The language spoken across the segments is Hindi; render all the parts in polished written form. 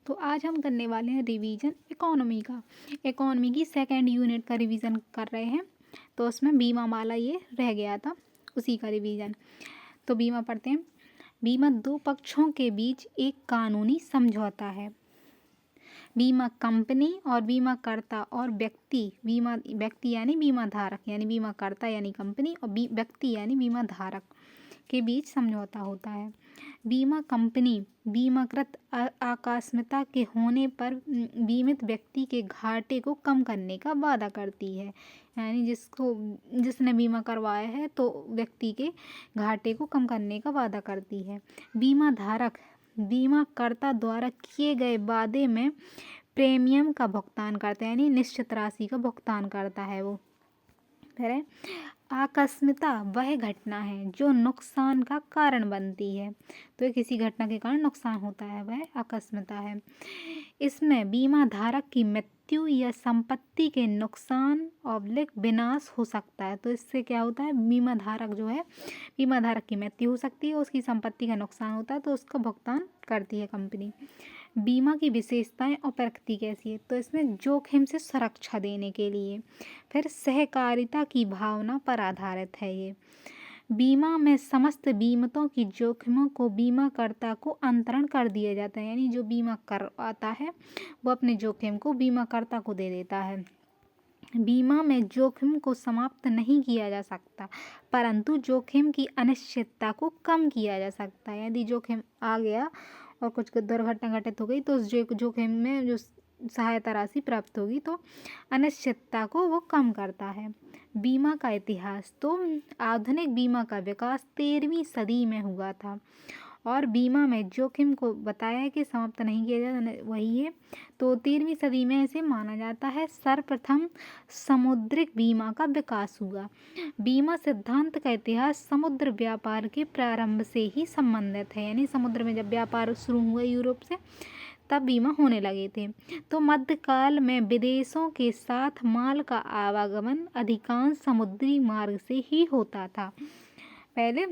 तो आज हम करने वाले हैं रिवीजन इकोनॉमी का। इकोनॉमी की सेकंड यूनिट का रिवीजन कर रहे हैं। तो उसमें बीमा माला ये रह गया था, उसी का रिवीजन। तो बीमा पढ़ते हैं। बीमा दो पक्षों के बीच एक कानूनी समझौता है। बीमा कंपनी और बीमाकर्ता और व्यक्ति, बीमा व्यक्ति यानी बीमा धारक यानी बीमाकर्ता यानी कंपनी और व्यक्ति यानी बीमा धारक के बीच समझौता होता है। बीमा कंपनी बीमाकृत आकस्मिकता के होने पर बीमित व्यक्ति के घाटे को कम करने का वादा करती है। यानी जिसने बीमा करवाया है तो व्यक्ति के घाटे को कम करने का वादा करती है। बीमा धारक बीमाकर्ता द्वारा किए गए वादे में प्रीमियम का भुगतान करता है, यानी निश्चित राशि का भुगतान करता है वो। फिर है आकस्मिकता वह घटना है जो नुकसान का कारण बनती है। तो किसी घटना के कारण नुकसान होता है, वह आकस्मिकता है। इसमें बीमा धारक की मृत्यु या संपत्ति के नुकसान ऑब्लिक विनाश हो सकता है। तो इससे क्या होता है, बीमा धारक जो है, बीमा धारक की मृत्यु हो सकती है, उसकी संपत्ति का नुकसान होता है, तो उसका भुगतान करती है कंपनी। बीमा की विशेषताएं और प्रकृति कैसी है, तो इसमें जोखिम से सुरक्षा देने के लिए। फिर सहकारिता की भावना पर आधारित है ये। बीमा में समस्त बीमितों की जोखिमों को बीमाकर्ता को अंतरण कर दिया जाता है, यानी जो बीमा करवाता है वो अपने जोखिम को बीमाकर्ता को दे देता है। बीमा में जोखिम को समाप्त नहीं किया जा सकता, परंतु जोखिम की अनिश्चितता को कम किया जा सकता है। यदि जोखिम आ गया और कुछ दुर्घटना घटित हो गई तो उस जोखिम में जो सहायता राशि प्राप्त होगी तो अनिश्चितता को वो कम करता है। बीमा का इतिहास, तो आधुनिक बीमा का विकास 13वीं सदी में हुआ था और बीमा में जोखिम को बताया है कि समाप्त नहीं किया जाता, वही है। तो 13वीं सदी में इसे माना जाता है सर्वप्रथम समुद्रिक बीमा का विकास हुआ। बीमा सिद्धांत का इतिहास समुद्र व्यापार के प्रारंभ से ही संबंधित है, यानी समुद्र में जब व्यापार शुरू हुआ यूरोप से तब बीमा होने लगे थे। तो मध्यकाल में विदेशों के साथ माल का आवागमन अधिकांश समुद्री मार्ग से ही होता था। पहले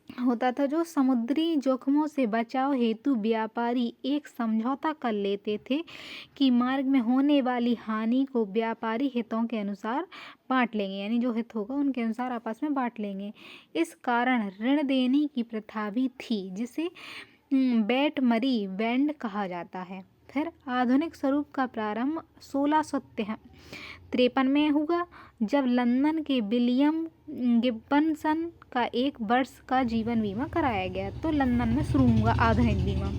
होता था जो समुद्री जोखिमों से बचाव हेतु व्यापारी एक समझौता कर लेते थे कि मार्ग में होने वाली हानि को व्यापारी हितों के अनुसार बांट लेंगे, यानी जो हित होगा उनके अनुसार आपस में बांट लेंगे। इस कारण ऋण देने की प्रथा भी थी, जिसे बैट मरी बैंड कहा जाता है। फिर आधुनिक स्वरूप का प्रारंभ 1653 में हुआ, जब लंदन के विलियम गिब्बनसन का 1 वर्ष का जीवन बीमा कराया गया। तो लंदन में शुरू हुआ आधुनिक बीमा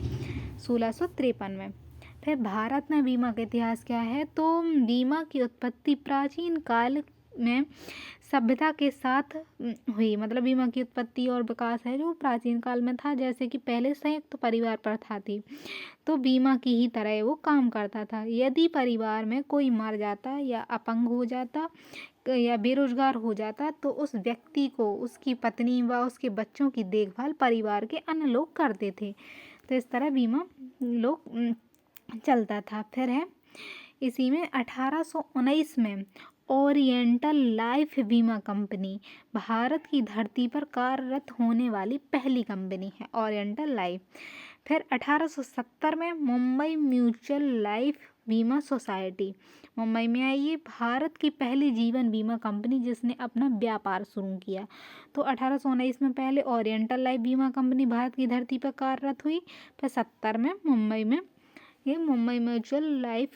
1653 में। फिर भारत में बीमा का इतिहास क्या है, तो बीमा की उत्पत्ति प्राचीन काल में सभ्यता के साथ हुई, मतलब बीमा की उत्पत्ति और विकास है जो प्राचीन काल में था। जैसे कि पहले संयुक्त परिवार प्रथा थी, तो बीमा की ही तरह वो काम करता था। यदि परिवार में कोई मर जाता या अपंग हो जाता या बेरोजगार हो जाता तो उस व्यक्ति को उसकी पत्नी व उसके बच्चों की देखभाल परिवार के अन्य लोग करते थे। तो इस तरह बीमा लोग चलता था। फिर है इसी में 1819 में ओरिएंटल लाइफ बीमा कंपनी भारत की धरती पर कार्यरत होने वाली पहली कंपनी है, ओरिएंटल लाइफ। फिर 1870 में मुंबई म्यूचुअल लाइफ बीमा सोसाइटी मुंबई में आई, ये भारत की पहली जीवन बीमा कंपनी जिसने अपना व्यापार शुरू किया। तो 1819 में पहले ओरिएंटल लाइफ बीमा कंपनी भारत की धरती पर कार्यरत हुई। फिर 70 में मुंबई में ये मुंबई म्यूचुअल लाइफ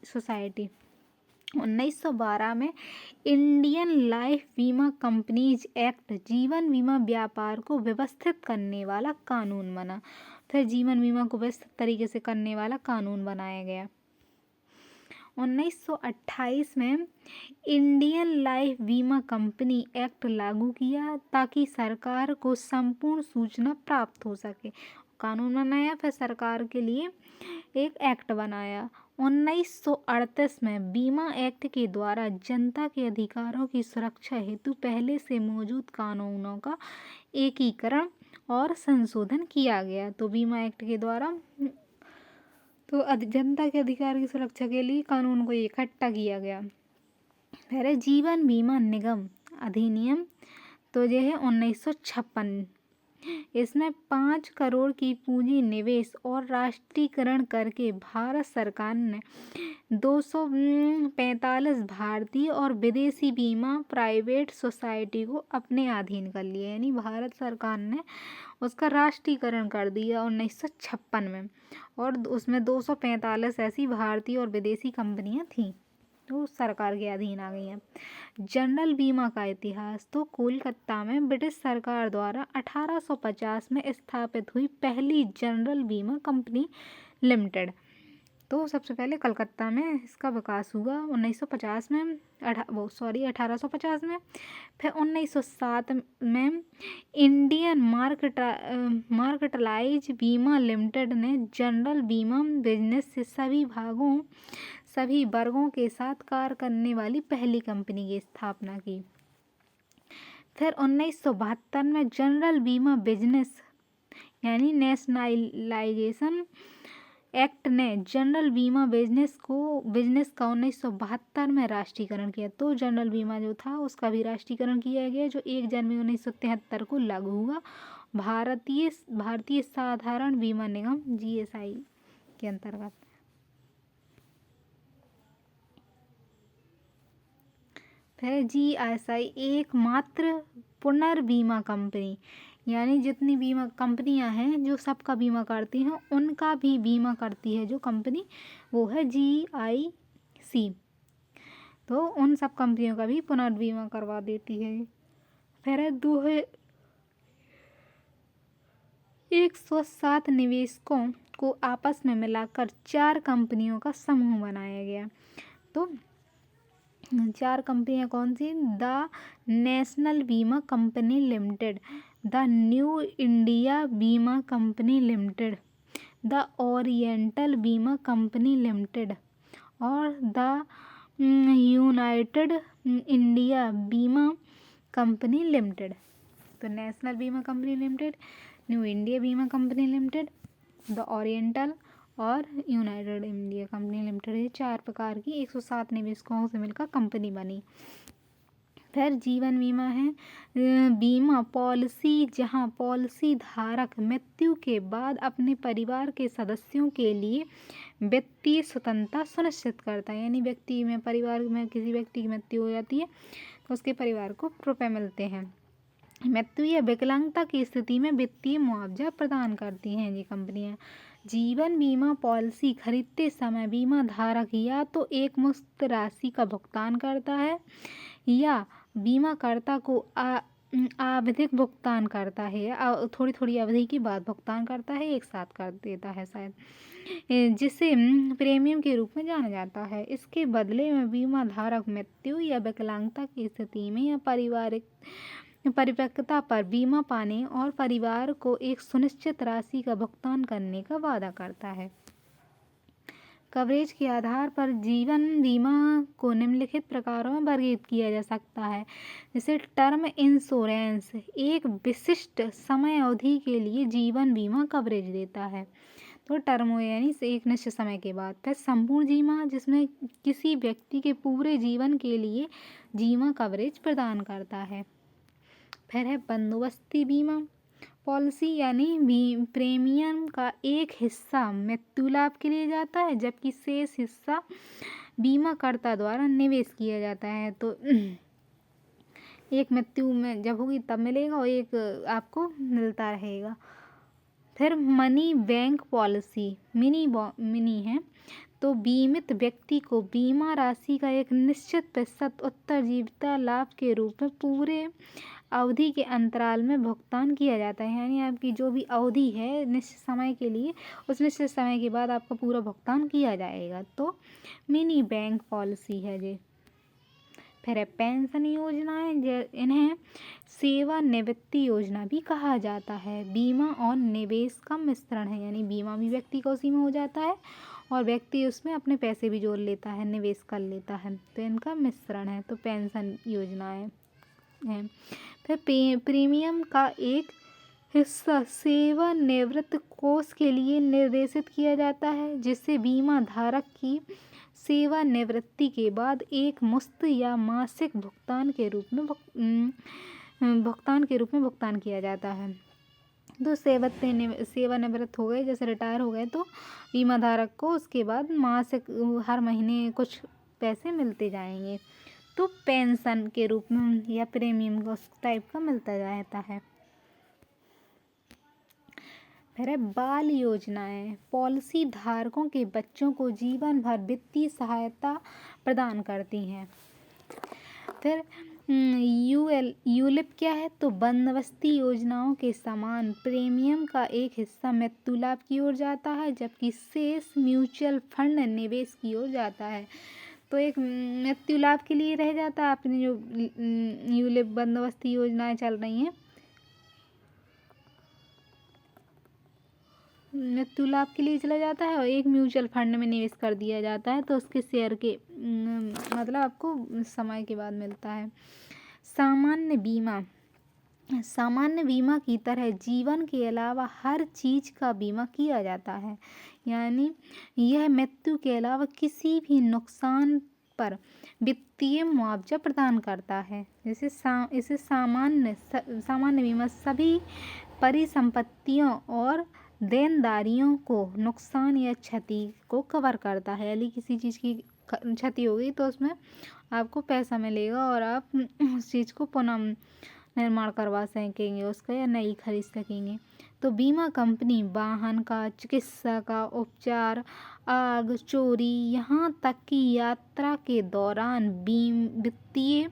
सोसाइटी। 1912 में इंडियन लाइफ बीमा कंपनीज एक्ट जीवन बीमा व्यापार को व्यवस्थित करने वाला कानून बना। फिर जीवन बीमा को व्यवस्थित तरीके से करने वाला कानून बनाया गया। 1928 में इंडियन लाइफ बीमा कंपनी एक्ट लागू किया ताकि सरकार को संपूर्ण सूचना प्राप्त हो सके। कानून बनाया, फिर सरकार के लिए एक एक्ट बनाया। 1938 में बीमा एक्ट के द्वारा जनता के अधिकारों की सुरक्षा हेतु पहले से मौजूद कानूनों का एकीकरण और संशोधन किया गया। तो बीमा एक्ट के द्वारा तो जनता के अधिकार की सुरक्षा के लिए कानून को इकट्ठा किया गया। फिर जीवन बीमा निगम अधिनियम, तो यह है 1956 इसमें 5 करोड़ की पूंजी निवेश और राष्ट्रीयकरण करके भारत सरकार ने 245 भारतीय और विदेशी बीमा प्राइवेट सोसाइटी को अपने अधीन कर लिया। यानी भारत सरकार ने उसका राष्ट्रीयकरण कर दिया 1956 में, और उसमें 245 ऐसी भारतीय और विदेशी कंपनियां थीं तो सरकार के अधीन आ गई हैं। जनरल बीमा का इतिहास। तो कोलकाता में ब्रिटिश सरकार द्वारा 1850 में स्थापित हुई पहली जनरल बीमा कंपनी लिमिटेड। तो सबसे पहले कलकत्ता में इसका विकास हुआ 1950 में 1850 में। फिर 1907 में इंडियन मार्केटलाइज बीमा लिमिटेड ने जनरल बीमा बिजनेस से सभी वर्गों के साथ कार्य करने वाली पहली कंपनी की स्थापना की। फिर 1972 में जनरल बीमा बिजनेस यानी नेशनलाइजेशन एक्ट ने जनरल बीमा बिजनेस का 1972 में राष्ट्रीयकरण किया। तो जनरल बीमा जो था उसका भी राष्ट्रीयकरण किया गया, जो 1 जनवरी 1973 को लागू हुआ भारतीय साधारण बीमा निगम GSI के अंतर्गत। फिर GSI एकमात्र पुनर्बीमा कंपनी, यानी जितनी बीमा कंपनियां हैं जो सबका बीमा करती हैं उनका भी बीमा करती है जो कंपनी, वो है GIC। तो उन सब कंपनियों का भी पुनर्बीमा करवा देती है। फिर 107 निवेशकों को आपस में मिलाकर 4 कंपनियों का समूह बनाया गया। तो 4 कंपनियां कौन सी? द नेशनल बीमा company limited, the new India बीमा कंपनी लिमिटेड, द ओरिएंटल बीमा कंपनी लिमिटेड और द यूनाइटेड इंडिया बीमा कंपनी लिमिटेड। तो नेशनल बीमा कंपनी लिमिटेड, न्यू इंडिया बीमा कंपनी लिमिटेड, द ओरिएंटल और यूनाइटेड इंडिया कंपनी लिमिटेड, ये 4 प्रकार की 107 निवेशकों से मिलकर कंपनी बनी। फिर जीवन बीमा है बीमा पॉलिसी, जहां पॉलिसी धारक मृत्यु के बाद अपने परिवार के सदस्यों के लिए वित्तीय स्वतंत्रता सुनिश्चित करता है। यानी परिवार में किसी व्यक्ति की मृत्यु हो जाती है तो उसके परिवार को रुपए मिलते हैं। मृत्यु या विकलांगता की स्थिति में वित्तीय मुआवजा प्रदान करती हैं ये कंपनियां। जीवन बीमा पॉलिसी खरीदते समय बीमा धारक या तो एक मुश्त राशि का भुगतान करता है या बीमाकर्ता को आवधिक भुगतान करता है, थोड़ी थोड़ी अवधि के बाद भुगतान करता है, एक साथ कर देता है शायद, जिसे प्रीमियम के रूप में जाना जाता है। इसके बदले में बीमा धारक मृत्यु या विकलांगता की स्थिति में या पारिवारिक परिपक्वता पर बीमा पाने और परिवार को एक सुनिश्चित राशि का भुगतान करने का वादा करता है। कवरेज के आधार पर जीवन बीमा को निम्नलिखित प्रकारों में वर्गीकृत किया जा सकता है। जैसे टर्म इंश्योरेंस एक विशिष्ट समय अवधि के लिए जीवन बीमा कवरेज देता है, तो टर्म यानी एक निश्चित समय के बाद। फिर संपूर्ण बीमा जिसमें किसी व्यक्ति के पूरे जीवन के लिए बीमा कवरेज प्रदान करता है। फिर है बंदोबस्ती बीमा पॉलिसी, यानी प्रीमियम का एक हिस्सा मृत्यु लाभ के लिए जाता है जबकि शेष हिस्सा बीमाकर्ता द्वारा निवेश किया जाता है। तो एक मृत्यु में जब होगी तब मिलेगा और एक आपको मिलता रहेगा। फिर मनी बैंक पॉलिसी मिनी है, तो बीमित व्यक्ति को बीमा राशि का एक निश्चित प्रतिशत उत्तरजीविता लाभ के रूप में पूरे अवधि के अंतराल में भुगतान किया जाता है। यानी आपकी जो भी अवधि है निश्चित समय के लिए, उस निश्चित समय के बाद आपका पूरा भुगतान किया जाएगा। तो मिनी बैंक पॉलिसी है ये। फिर है पेंशन योजनाएं, इन्हें सेवानिवृत्ति योजना भी कहा जाता है। बीमा और निवेश का मिश्रण है, यानी बीमा भी व्यक्ति को उसी में हो जाता है और व्यक्ति उसमें अपने पैसे भी जोड़ लेता है, निवेश कर लेता है, तो इनका मिश्रण है। तो पेंशन योजनाएं हैं। फिर प्रीमियम का एक हिस्सा सेवानिवृत्त कोष के लिए निर्देशित किया जाता है, जिससे बीमा धारक की सेवानिवृत्ति के बाद एक मुश्त या मासिक भुगतान के रूप में भुगतान किया जाता है। तो सेवानिवृत्त हो गए, जैसे रिटायर हो गए, तो बीमा धारक को उसके बाद मासिक हर महीने कुछ पैसे मिलते जाएंगे, तो पेंशन के रूप में या प्रीमियम उस टाइप का मिलता जाता है। फिर है बाल योजनाएं, पॉलिसी धारकों के बच्चों को जीवन भर वित्तीय सहायता प्रदान करती हैं। फिर यूलिप क्या है, तो बंदोबस्ती योजनाओं के समान प्रीमियम का एक हिस्सा मृत्यु लाभ की ओर जाता है, जबकि शेष म्यूचुअल फंड निवेश की ओर जाता है। तो एक मृत्यु लाभ के लिए रह जाता है, अपनी जो यूलिप बंदोबस्ती योजनाएं चल रही हैं, मृत्यु लाभ के लिए चला जाता है, और एक म्यूचुअल फंड में निवेश कर दिया जाता है, तो उसके शेयर के मतलब आपको समय के बाद मिलता है। सामान्य बीमा की तरह जीवन के अलावा हर चीज़ का बीमा किया जाता है, यानी यह मृत्यु के अलावा किसी भी नुकसान पर वित्तीय मुआवजा प्रदान करता है। जैसे इसे सामान्य बीमा सभी परिसंपत्तियों और देनदारियों को नुकसान या क्षति को कवर करता है, यानी किसी चीज़ की क्षति हो गई तो उसमें आपको पैसा मिलेगा और आप उस चीज़ को पुनः निर्माण करवा सकेंगे उसका, या नई खरीद सकेंगे। तो बीमा कंपनी वाहन का, चिकित्सा का, उपचार, आग, चोरी, यहाँ तक कि यात्रा के दौरान वित्तीय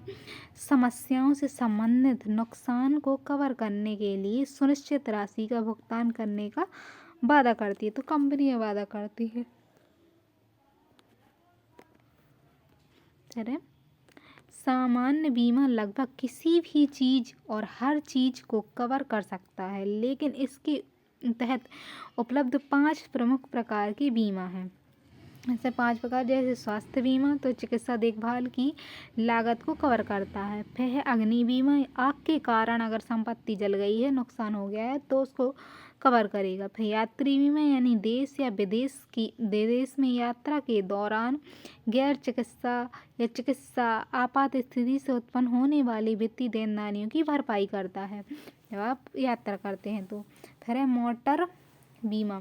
समस्याओं से संबंधित नुकसान को कवर करने के लिए सुनिश्चित राशि का भुगतान करने का वादा करती है। तो कंपनियां वादा करती है। चले, सामान्य बीमा लगभग किसी भी चीज़ और हर चीज़ को कवर कर सकता है, लेकिन इसके तहत उपलब्ध 5 प्रमुख प्रकार के बीमा हैं। ऐसे 5 प्रकार, जैसे स्वास्थ्य बीमा, तो चिकित्सा देखभाल की लागत को कवर करता है। फिर है अग्नि बीमा, आग के कारण अगर संपत्ति जल गई है, नुकसान हो गया है, तो उसको कवर करेगा। फिर यात्री बीमा, यानी देश या विदेश में यात्रा के दौरान गैर चिकित्सा आपात स्थिति से उत्पन्न होने वाली वित्तीय देनदारियों की भरपाई करता है जब आप यात्रा करते हैं तो। फिर है मोटर बीमा,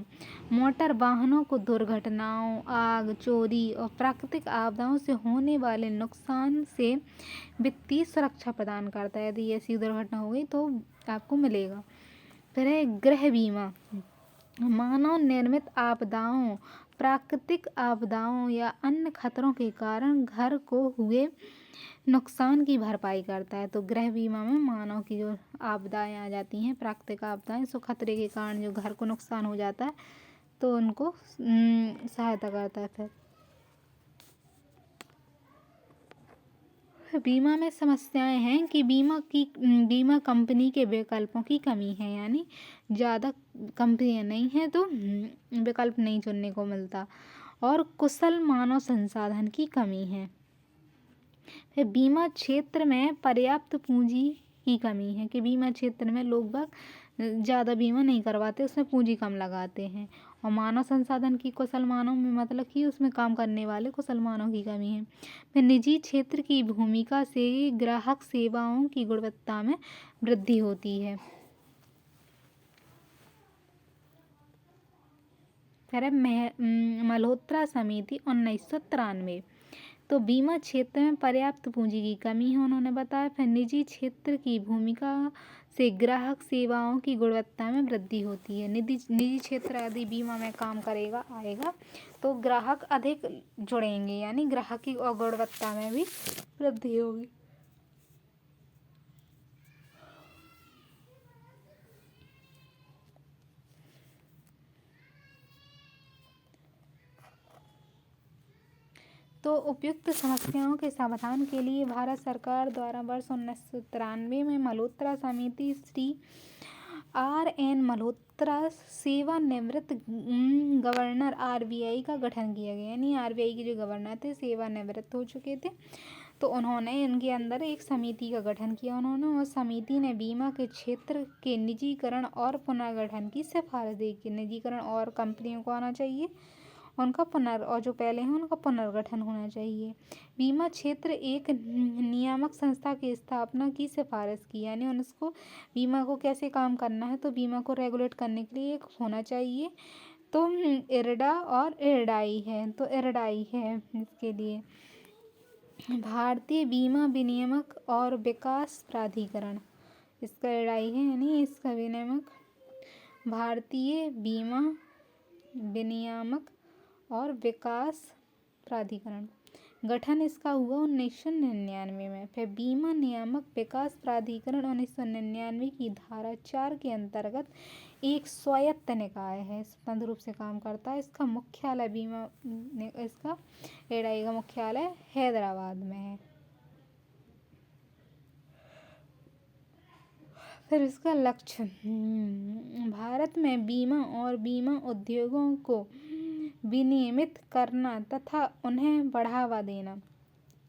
मोटर वाहनों को दुर्घटनाओं, आग, चोरी और प्राकृतिक आपदाओं से होने वाले नुकसान से वित्तीय सुरक्षा प्रदान करता है। यदि ऐसी दुर्घटना हो गई तो आपको मिलेगा। फिर है गृह बीमा, मानव निर्मित आपदाओं, प्राकृतिक आपदाओं या अन्य खतरों के कारण घर को हुए नुकसान की भरपाई करता है। तो गृह बीमा में मानव की जो आपदाएं आ जाती हैं, प्राकृतिक आपदाएं, सो खतरे के कारण जो घर को नुकसान हो जाता है तो उनको सहायता करता है। फिर बीमा में समस्याएं हैं कि बीमा कंपनी के विकल्पों की कमी है, यानी ज़्यादा कंपनियां नहीं हैं तो विकल्प नहीं चुनने को मिलता, और कुशल मानव संसाधन की कमी है। फिर बीमा क्षेत्र में पर्याप्त पूंजी की कमी है, कि बीमा क्षेत्र में लोग बाग ज़्यादा बीमा नहीं करवाते, उसमें पूंजी कम लगाते हैं। और मानव संसाधन की कुशल मानव में मतलब कि उसमें काम करने वाले कुशल मानव की कमी है। फिर निजी क्षेत्र की भूमिका से ग्राहक सेवाओं की गुणवत्ता में वृद्धि होती है। फिर मल्होत्रा समिति 1993, तो बीमा क्षेत्र में पर्याप्त पूंजी की कमी है, उन्होंने बताया। फिर निजी क्षेत्र की भूमिका से ग्राहक सेवाओं की गुणवत्ता में वृद्धि होती है। निजी क्षेत्र यदि बीमा में काम करेगा आएगा तो ग्राहक अधिक जुड़ेंगे, यानी ग्राहक की और गुणवत्ता में भी वृद्धि होगी। तो उपयुक्त समस्याओं के समाधान के लिए भारत सरकार द्वारा वर्ष 1993 में मल्होत्रा समिति श्री R.N. मल्होत्रा सेवानिवृत्त गवर्नर RBI का गठन किया गया, यानी RBI के जो गवर्नर थे सेवानिवृत्त हो चुके थे, तो उन्होंने इनके अंदर एक समिति का गठन किया उन्होंने, और समिति ने बीमा के क्षेत्र के निजीकरण और पुनर्गठन की सिफारिश दी कि निजीकरण और कंपनियों को आना चाहिए और जो पहले हैं उनका पुनर्गठन होना चाहिए। बीमा क्षेत्र एक नियामक संस्था की स्थापना की सिफारिश की, यानी उसको बीमा को कैसे काम करना है, तो बीमा को रेगुलेट करने के लिए एक होना चाहिए। तो इरडा और इरडाई है, तो इरडाई है इसके लिए। भारतीय बीमा विनियामक और विकास प्राधिकरण, इसका इरडाई है यानी इसका विनियामक भारतीय बीमा विनियामक और विकास प्राधिकरण। गठन इसका हुआ 1999 में। फिर बीमा नियामक विकास प्राधिकरण 1999 की धारा 4 के अंतर्गत एक स्वायत्त निकाय है, स्वतंत्र रूप से काम करता है। इसका मुख्यालय इसका एडाई का मुख्यालय हैदराबाद में है। फिर इसका लक्ष्य, भारत में बीमा और बीमा उद्योगों को विनियमित करना तथा उन्हें बढ़ावा देना।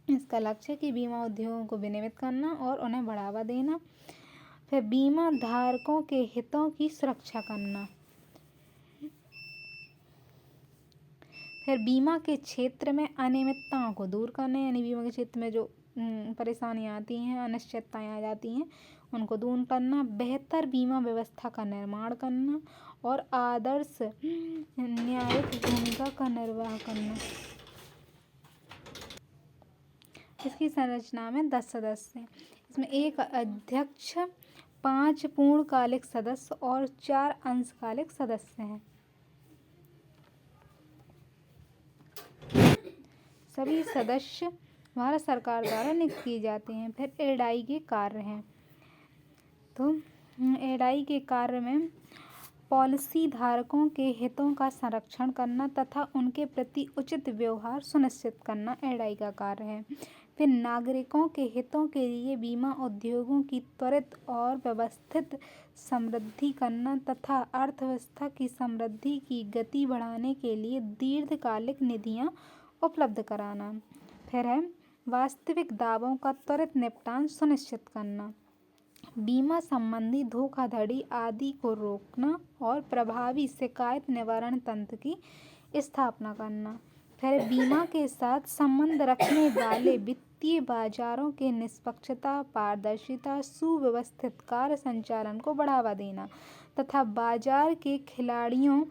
इसका लक्ष्य कि बीमा उद्योगों को विनियमित करना और उन्हें बढ़ावा देना। फिर बीमा धारकों के हितों की सुरक्षा करना। फिर बीमा के क्षेत्र में अनियमितताओं को दूर करना, यानी बीमा के क्षेत्र में जो परेशानियाँ आती हैं, अनिश्चितताएँ आ जाती हैं, उनको दूर करना। बेहतर बीमा व्यवस्था का निर्माण करना और आदर्श न्यायिक भूमिका का निर्वाह करना। इसकी संरचना में 10 सदस्य हैं। इसमें 1 अध्यक्ष, 5 पूर्णकालिक सदस्य और 4 अंशकालिक सदस्य हैं। सभी सदस्य भारत सरकार द्वारा नियुक्त किए जाते हैं। फिर एडाई के कार्य हैं, तो एडाई के कार्य में पॉलिसी धारकों के हितों का संरक्षण करना तथा उनके प्रति उचित व्यवहार सुनिश्चित करना एडाई का कार्य है। फिर नागरिकों के हितों के लिए बीमा उद्योगों की त्वरित और व्यवस्थित समृद्धि करना तथा अर्थव्यवस्था की समृद्धि की गति बढ़ाने के लिए दीर्घकालिक निधियां उपलब्ध कराना। फिर है वास्तविक दावों का त्वरित निपटान सुनिश्चित करना, बीमा संबंधी धोखाधड़ी आदि को रोकना और प्रभावी शिकायत निवारण तंत्र की स्थापना करना। फिर बीमा के साथ संबंध रखने वाले वित्तीय बाजारों के निष्पक्षता, पारदर्शिता, सुव्यवस्थित कार्य संचालन को बढ़ावा देना तथा बाजार के खिलाड़ियों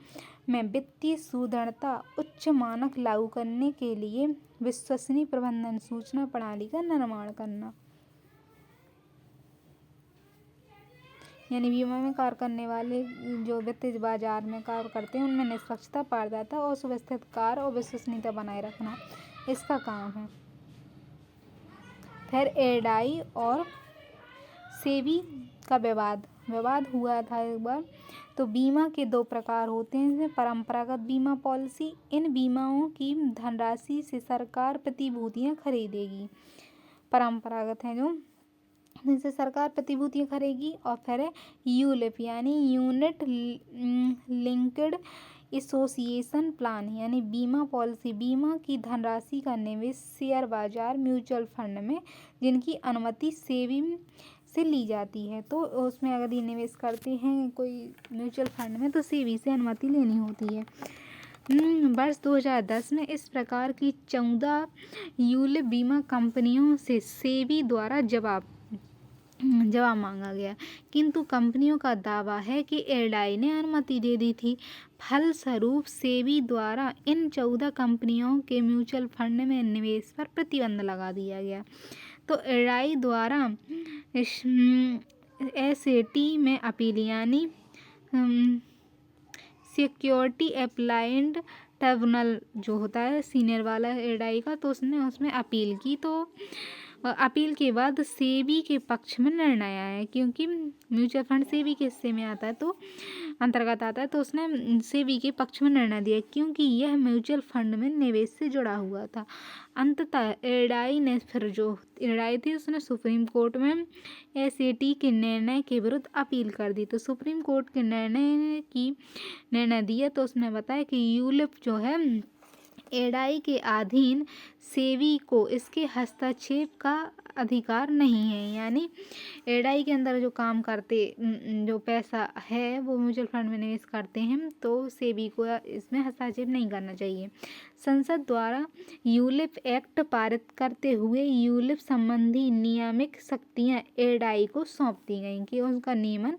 में वित्तीय सुदृढ़ता उच्च मानक लागू करने के लिए विश्वसनीय प्रबंधन सूचना प्रणाली का निर्माण करना। यानी बीमा में कार्य करने वाले जो वित्तीय बाजार में कार्य करते हैं उनमें निष्पक्षता, पारदर्शिता और सुव्यवस्थित कार्य और विश्वसनीयता बनाए रखना इसका काम है। फिर एडाई और सेबी का विवाद हुआ था एक बार। तो बीमा के 2 प्रकार होते हैं, जैसे परंपरागत बीमा पॉलिसी, इन बीमाओं की धनराशि से सरकार प्रतिभूतियां खरीदेगी। परंपरागत हैं जो जिनसे सरकार प्रतिभूतियां खरीदेगी। और फिर यूलिप यानी यूनिट लिंक्ड एसोसिएशन प्लान, यानी बीमा पॉलिसी बीमा की धनराशि का निवेश शेयर बाजार, म्यूचुअल फंड में जिनकी अनुमति सेबी से ली जाती है। तो उसमें अगर ये निवेश करते हैं कोई म्यूचुअल फंड में तो सेबी से अनुमति लेनी होती है। वर्ष 2010 में इस प्रकार की 14 यूलिप बीमा कंपनियों से सेबी द्वारा जवाब मांगा गया, किंतु कंपनियों का दावा है कि एडाई ने अनुमति दे दी थी। फलस्वरूप सेबी द्वारा इन 14 कंपनियों के म्यूचुअल फंड में निवेश पर प्रतिबंध लगा दिया गया। तो एडाई द्वारा एसएटी में अपील, यानी सिक्योरिटी अपीलेट ट्रिब्यूनल जो होता है सीनियर वाला एडाई का, तो उसने उसमें अपील की। तो अपील के बाद सेबी के पक्ष में निर्णय आया, क्योंकि म्यूचुअल फंड सेबी के हिस्से में आता है तो अंतर्गत आता है, तो उसने सेबी के पक्ष में निर्णय दिया क्योंकि यह म्यूचुअल फंड में निवेश से जुड़ा हुआ था। अंततः एडाई ने फिर जो एडाई थी उसने सुप्रीम कोर्ट में एसएटी के निर्णय के विरुद्ध अपील कर दी। तो सुप्रीम कोर्ट के निर्णय दिया तो उसने बताया कि यूलिप जो है एडाई के अधीन सेबी को इसके हस्तक्षेप का अधिकार नहीं है। यानी एडाई के अंदर जो काम करते जो पैसा है वो म्यूचुअल फंड में निवेश करते हैं तो सेबी को इसमें हस्तक्षेप नहीं करना चाहिए। संसद द्वारा यूलिप एक्ट पारित करते हुए यूलिप संबंधी नियामक शक्तियां एडाई को सौंप दी गई कि उसका नियमन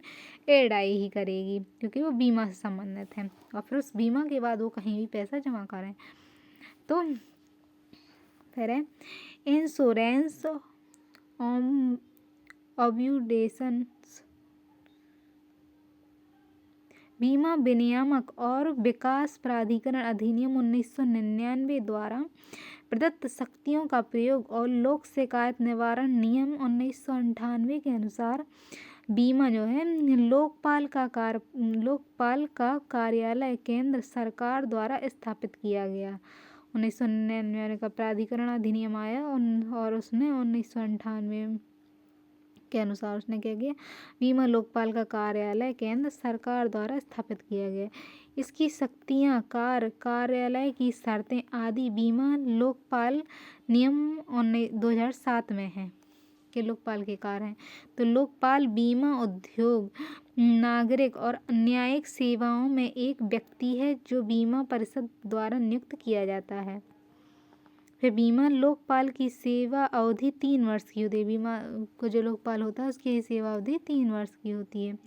एडाई ही करेगी क्योंकि वो बीमा से संबंधित है और फिर उस बीमा के बाद वो कहीं भी पैसा जमा करें। तो फिर है इंश्योरेंस ऑब्लिगेशंस बीमा विनियामक और विकास प्राधिकरण अधिनियम 1999 द्वारा प्रदत्त शक्तियों का प्रयोग और लोक शिकायत निवारण नियम 1998 के अनुसार बीमा जो है लोकपाल का कार्यालय केंद्र सरकार द्वारा स्थापित किया गया। 1999 का प्राधिकरण अधिनियम आया और उसने 1998 के अनुसार उसने क्या किया, बीमा लोकपाल का कार्यालय केंद्र सरकार द्वारा स्थापित किया गया। इसकी शक्तियाँ, कार्यालय की शर्तें आदि बीमा लोकपाल नियम 2007 में है कि लोकपाल के कार्य हैं। तो लोकपाल बीमा उद्योग, नागरिक और न्यायिक सेवाओं में एक व्यक्ति है जो बीमा परिषद द्वारा नियुक्त किया जाता है। फिर बीमा लोकपाल की सेवा अवधि 3 वर्ष की होती है। बीमा को जो लोकपाल होता है उसकी सेवा अवधि 3 वर्ष की होती है।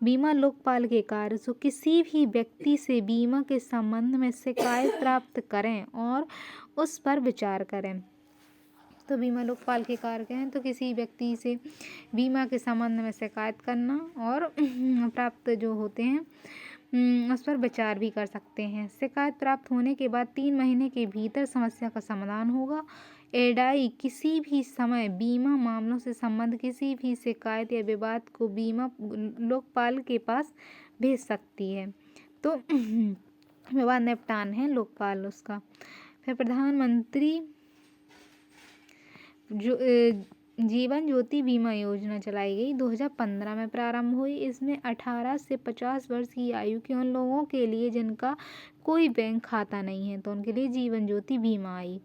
बीमा लोकपाल के कार्य सो किसी भी व्यक्ति से बीमा के संबंध में शिकायत प्राप्त करें और उस पर विचार करें। तो बीमा लोकपाल के कार्य क्या हैं, तो किसी व्यक्ति से बीमा के संबंध में शिकायत करना और प्राप्त जो होते हैं उस पर विचार भी कर सकते हैं। शिकायत प्राप्त होने के बाद 3 महीने के भीतर समस्या का समाधान होगा। एडाई किसी भी समय बीमा मामलों से संबंधित किसी भी शिकायत या विवाद को बीमा लोकपाल के पास भेज सकती है। तो विवाद निपटान है लोकपाल उसका। फिर प्रधानमंत्री जीवन ज्योति बीमा योजना चलाई गई, 2015 में प्रारंभ हुई। इसमें 18 से 50 वर्ष की आयु के उन लोगों के लिए जिनका कोई बैंक खाता नहीं है तो उनके लिए जीवन ज्योति बीमा आई।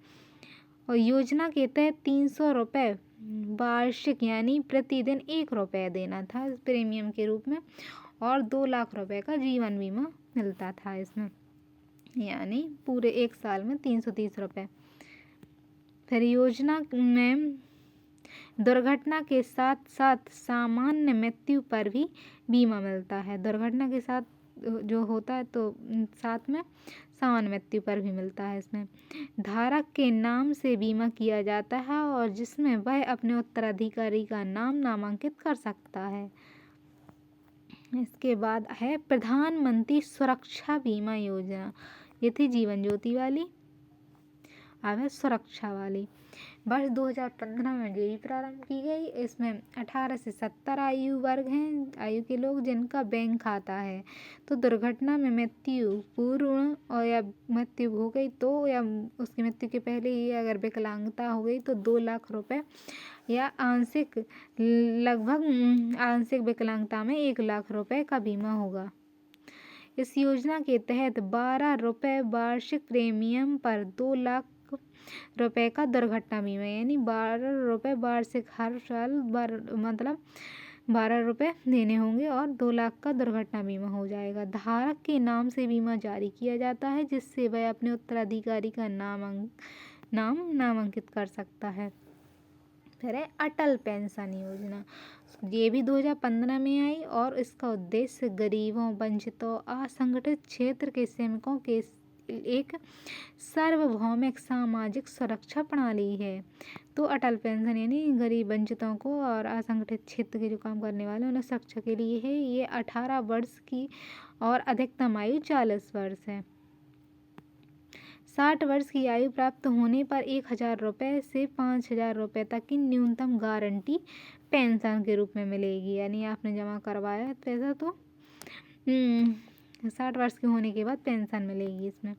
और योजना के तहत 300 रुपये वार्षिक यानी प्रतिदिन 1 रुपये देना था प्रीमियम के रूप में और 2 लाख रुपए का जीवन बीमा मिलता था इसमें, यानी पूरे 1 साल में 330 रुपये। फिर योजना में दुर्घटना के साथ साथ सामान्य मृत्यु पर भी बीमा मिलता है। दुर्घटना के साथ जो होता है तो साथ में सामान्य मृत्यु पर भी मिलता है। इसमें धारक के नाम से बीमा किया जाता है और जिसमें वह अपने उत्तराधिकारी का नाम नामांकित कर सकता है। इसके बाद है प्रधानमंत्री सुरक्षा बीमा योजना, ये थी जीवन ज्योति वाली। अब है सुरक्षा वाली, वर्ष 2015 में ये भी प्रारंभ की गई। इसमें 18 से 70 आयु वर्ग हैं, आयु के लोग जिनका बैंक खाता है। तो दुर्घटना में मृत्यु पूर्ण और या मृत्यु हो गई तो या उसकी मृत्यु के पहले ही अगर विकलांगता हो गई तो 2 लाख रुपए या लगभग आंशिक विकलांगता में 1 लाख रुपए का बीमा होगा। इस योजना के तहत 12 रुपये वार्षिक प्रीमियम पर 2 लाख रुपए का दुर्घटना बीमा, यानी 12 रुपये वार्षिक हर साल मतलब 12 रुपये देने होंगे और 2 लाख का दुर्घटना बीमा हो जाएगा। धारक के नाम से बीमा जारी किया जाता है जिससे वह अपने उत्तराधिकारी का नाम नामांकित कर सकता है। फिर है अटल पेंशन योजना, ये भी 2015 में आई और इसका उद्देश्य गरीबों, वंचितों, असंगठित क्षेत्र के श्रमिकों के एक सार्वभौमिक सामाजिक सुरक्षा प्रणाली है। तो अटल पेंशन यानी गरीब, वंचितों को और असंगठित क्षेत्र के जो काम करने वाले उन्हें सुरक्षा के लिए है। ये 18 वर्ष की और अधिकतम आयु 40 वर्ष है। 60 वर्ष की आयु प्राप्त होने पर 1000 रुपये से 5000 रुपये तक की न्यूनतम गारंटी पेंशन के रूप में मिलेगी। यानी आपने जमा करवाया पैसा तो 60 वर्ष के होने के बाद पेंशन मिलेगी। इसमें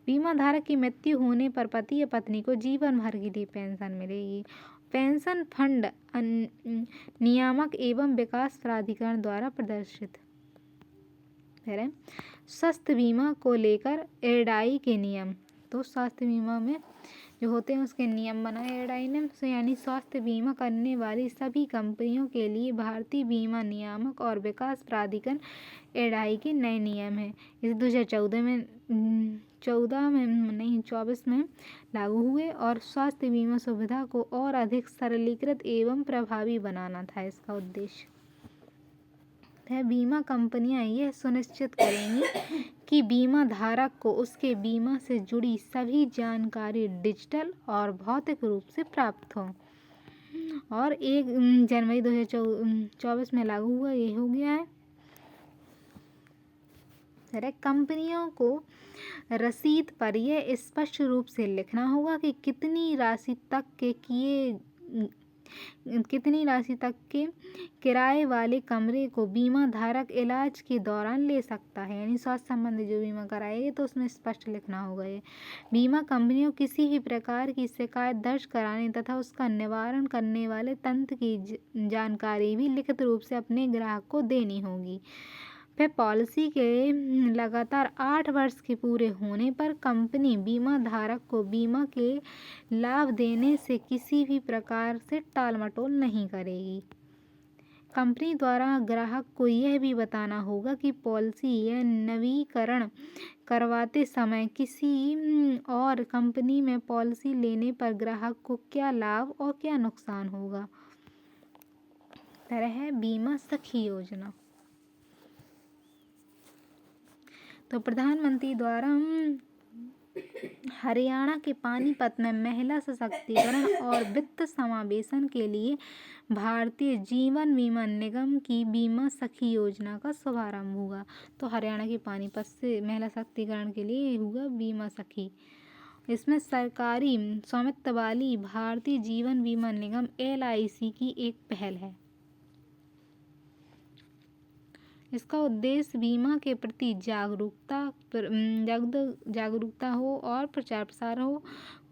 बीमा धारक की मृत्यु होने पर पति या पत्नी को जीवन भर के लिए पेंशन मिलेगी। पेंशन फंड नियामक एवं विकास प्राधिकरण द्वारा प्रदर्शित। फिर स्वास्थ्य बीमा को लेकर एडाई के नियम, तो स्वास्थ्य बीमा में जो होते हैं उसके नियम बनाए एडाई ने, यानी स्वास्थ्य बीमा करने वाली सभी कंपनियों के लिए भारतीय बीमा नियामक और विकास प्राधिकरण एडाई के नए नियम हैं। इस 2024 में लागू हुए और स्वास्थ्य बीमा सुविधा को और अधिक सरलीकृत एवं प्रभावी बनाना था इसका उद्देश्य। बीमा कंपनियां यह सुनिश्चित करेंगी कि बीमा धारक को उसके बीमा से जुड़ी सभी जानकारी डिजिटल और भौतिक रूप से प्राप्त हो। और 1 जनवरी 2024 में लागू हुआ, ये हो गया है। कंपनियों को रसीद पर यह स्पष्ट रूप से लिखना होगा कि कितनी राशि तक के किराए वाले कमरे को बीमा धारक इलाज के दौरान ले सकता है, यानी स्वास्थ्य संबंधी जो बीमा कराएगी तो उसमें स्पष्ट लिखना होगा। ये बीमा कंपनियों किसी भी प्रकार की शिकायत दर्ज कराने तथा उसका निवारण करने वाले तंत्र की जानकारी भी लिखित रूप से अपने ग्राहक को देनी होगी। फिर पॉलिसी के लगातार 8 वर्ष के पूरे होने पर कंपनी बीमा धारक को बीमा के लाभ देने से किसी भी प्रकार से टाल मटोल नहीं करेगी। कंपनी द्वारा ग्राहक को यह भी बताना होगा कि पॉलिसी या नवीकरण करवाते समय किसी और कंपनी में पॉलिसी लेने पर ग्राहक को क्या लाभ और क्या नुकसान होगा। तरह है बीमा सखी योजना। तो प्रधानमंत्री द्वारा हरियाणा के पानीपत में महिला सशक्तिकरण और वित्त समावेशन के लिए भारतीय जीवन बीमा निगम की बीमा सखी योजना का शुभारंभ हुआ। तो हरियाणा के पानीपत से महिला सशक्तिकरण के लिए हुआ बीमा सखी। इसमें सरकारी स्वामित्व वाली भारतीय जीवन बीमा निगम LIC की एक पहल है। इसका उद्देश्य बीमा के प्रति जागरूकता हो और प्रचार प्रसार को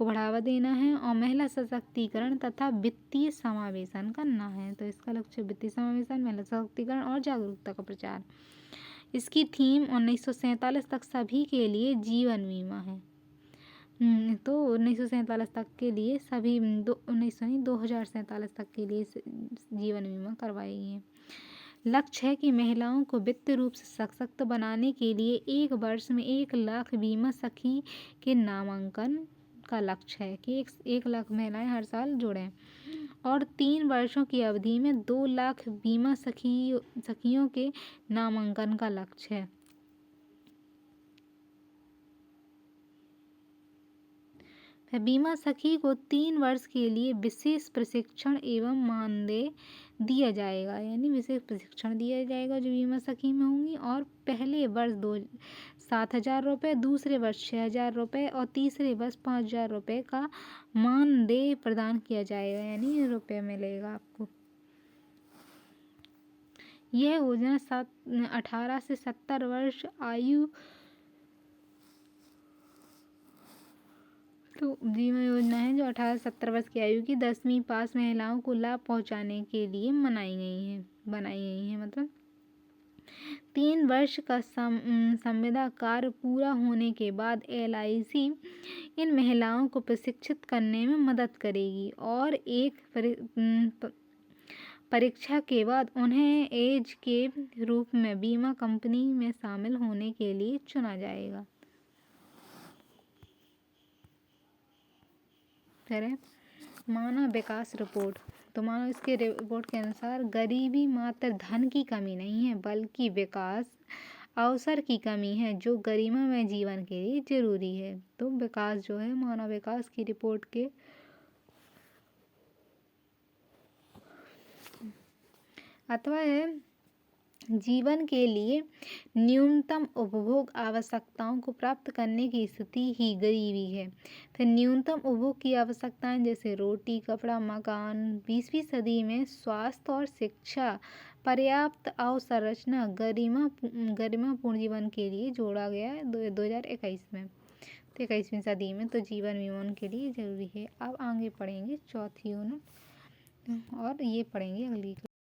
बढ़ावा देना है और महिला सशक्तिकरण तथा वित्तीय समावेशन करना है। तो इसका लक्ष्य वित्तीय समावेशन, महिला सशक्तिकरण और जागरूकता का प्रचार। इसकी थीम 1947 तक सभी के लिए जीवन बीमा है। तो 1947 तक के लिए सभी 2047 तक के लिए जीवन बीमा करवाई है। लक्ष्य है कि महिलाओं को वित्तीय रूप से सशक्त बनाने के लिए 1 वर्ष में 1 लाख बीमा सखी के नामांकन का लक्ष्य है कि 1 लाख महिलाएं हर साल जुड़ें और 3 वर्षों की अवधि में 2 लाख बीमा सखियों के नामांकन का लक्ष्य है। बीमा सखी को 3 वर्ष के लिए विशेष प्रशिक्षण एवं मानदेय दिया जाएगा, यानी विशेष प्रशिक्षण दिया जाएगा जो बीमा सखी में होंगी। और पहले वर्ष 7,000 रुपये, दूसरे वर्ष 6,000 रुपये और तीसरे वर्ष 5,000 रुपये का मानदेय प्रदान किया जाएगा, यानी रुपये मिलेगा आपको। यह योजना 18 से 70 वर्ष आयु तो बीमा योजना है जो 18 से 70 वर्ष की आयु की 10वीं पास महिलाओं को लाभ पहुंचाने के लिए बनाई गई है। मतलब 3 वर्ष का संविदा कार्य पूरा होने के बाद LIC इन महिलाओं को प्रशिक्षित करने में मदद करेगी और एक परीक्षा के बाद उन्हें एज के रूप में बीमा कंपनी में शामिल होने के लिए चुना जाएगा। मानव विकास रिपोर्ट। तो मानव इसके रिपोर्ट के अनुसार गरीबी मात्र धन की कमी नहीं है बल्कि विकास अवसर की कमी है जो गरिमामय जीवन के लिए जरूरी है। तो विकास जो है मानव विकास की रिपोर्ट के अथवा है जीवन के लिए न्यूनतम उपभोग आवश्यकताओं को प्राप्त करने की स्थिति ही गरीबी है। फिर न्यूनतम उपभोग की आवश्यकताएं जैसे रोटी, कपड़ा, मकान। 20वीं सदी में स्वास्थ्य और शिक्षा, पर्याप्त अवसंरचना गरिमापूर्ण जीवन के लिए जोड़ा गया है 2021 में। तो 21वीं सदी में तो जीवन बीमा के लिए जरूरी है। अब आगे पढ़ेंगे चौथी यूनिट और ये पढ़ेंगे अगली